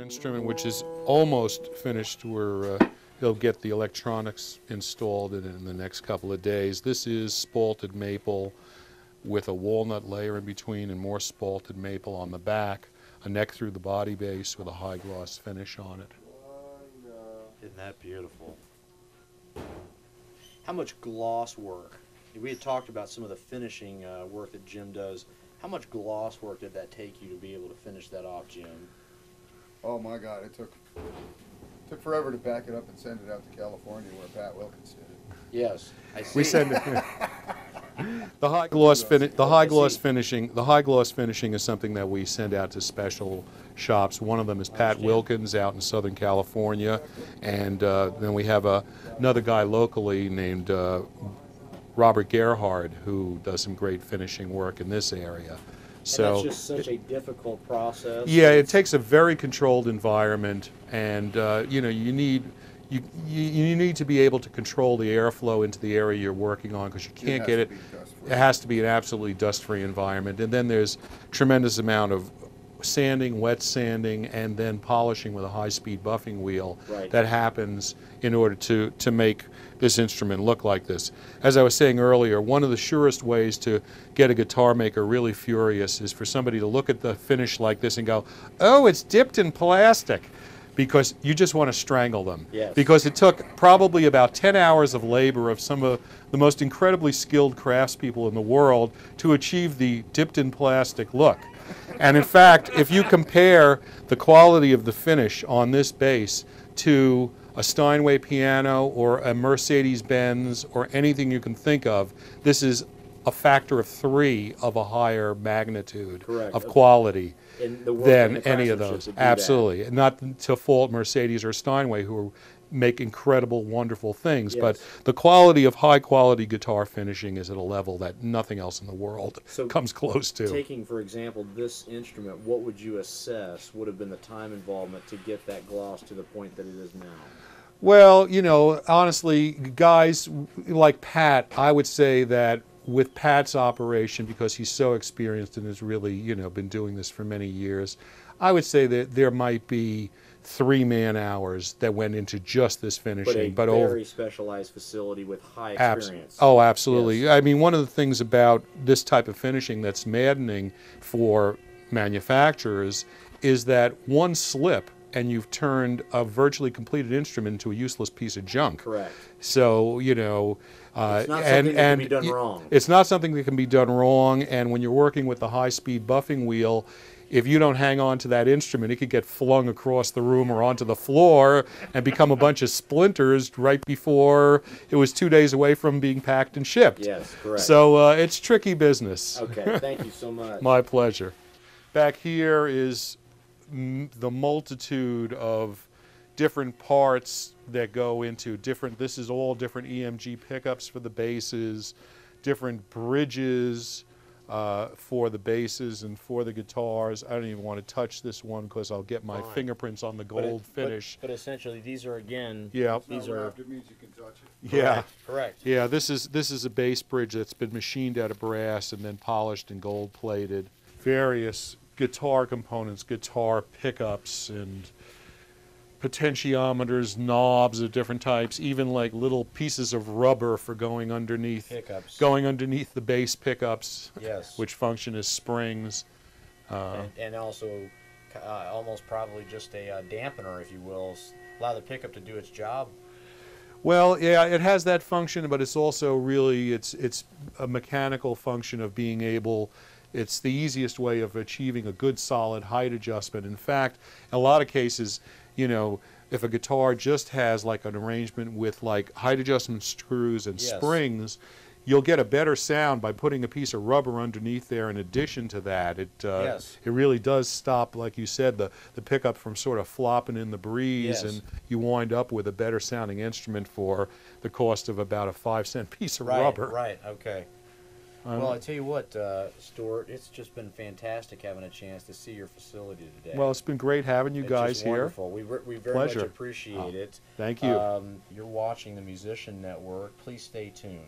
instrument, which is almost finished. He'll get the electronics installed in the next couple of days. This is spalted maple with a walnut layer in between and more spalted maple on the back, a neck through the body base with a high gloss finish on it. Isn't that beautiful? How much gloss work? We had talked about some of the finishing work that Jim does. How much gloss work did that take you to be able to finish that off, Jim? Oh my God, it took forever to back it up and send it out to California where Pat Wilkins did it. Yes, I see. We send it. The high gloss finishing is something that we send out to special shops. One of them is Pat Wilkins out in Southern California, and then we have another guy locally named Robert Gerhard, who does some great finishing work in this area. So and that's just such a difficult process. Yeah, it takes a very controlled environment, and you know, you need to be able to control the airflow into the area you're working on, because you can't get it. It has to be an absolutely dust-free environment, and then there's tremendous amount of sanding, wet sanding, and then polishing with a high-speed buffing wheel that happens in order to make this instrument look like this. As I was saying earlier, one of the surest ways to get a guitar maker really furious is for somebody to look at the finish like this and go, "Oh, it's dipped in plastic," because you just want to strangle them. Yes. Because it took probably about 10 hours of labor of some of the most incredibly skilled craftspeople in the world to achieve the dipped in plastic look. And in fact, if you compare the quality of the finish on this bass to a Steinway piano or a Mercedes-Benz or anything you can think of, this is a factor of 3 of a higher magnitude of quality than any of those. Absolutely. Not to fault Mercedes or Steinway, who make incredible, wonderful things, but the quality of high-quality guitar finishing is at a level that nothing else in the world comes close to. Taking, for example, this instrument, what would you assess would have been the time involvement to get that gloss to the point that it is now? Well, you know, honestly, guys like Pat, I would say that with Pat's operation, because he's so experienced and has really, you know, been doing this for many years, I would say that there might be 3 man-hours that went into just this finishing. But a very specialized facility with high experience. Oh, absolutely. Yes. I mean, one of the things about this type of finishing that's maddening for manufacturers is that one slip and you've turned a virtually completed instrument into a useless piece of junk. Correct. So, you know, it's not something that can be done wrong. It's not something that can be done wrong, and when you're working with the high-speed buffing wheel, if you don't hang on to that instrument, it could get flung across the room or onto the floor and become a bunch of splinters right before it was 2 days away from being packed and shipped. Yes, correct. So it's tricky business. Okay, thank you so much. My pleasure. Back here is the multitude of different parts that go into different, this is all different EMG pickups for the basses, different bridges for the basses and for the guitars. I don't even want to touch this one because I'll get my fingerprints on the gold finish. But essentially these are, again, these are wrapped, it means you can touch it. Yeah. Correct. Yeah, this is a bass bridge that's been machined out of brass and then polished and gold plated. Various guitar components, guitar pickups and potentiometers, knobs of different types, even like little pieces of rubber for going underneath the bass pickups, which function as springs. And also almost probably just a dampener, if you will, allow the pickup to do its job. Well, yeah, it has that function, but it's also really, it's a mechanical function of being able. It's the easiest way of achieving a good solid height adjustment. In fact, in a lot of cases, you know, if a guitar just has like an arrangement with like height adjustment screws and springs, you'll get a better sound by putting a piece of rubber underneath there in addition to that. It really does stop, like you said, the pickup from sort of flopping in the breeze, and you wind up with a better sounding instrument for the cost of about a 5-cent piece of rubber. Right, okay. Well, I tell you what, Stuart, it's just been fantastic having a chance to see your facility today. Well, it's been great having you guys here. Wonderful. We very much appreciate it. Thank you. You're watching the Musician Network. Please stay tuned.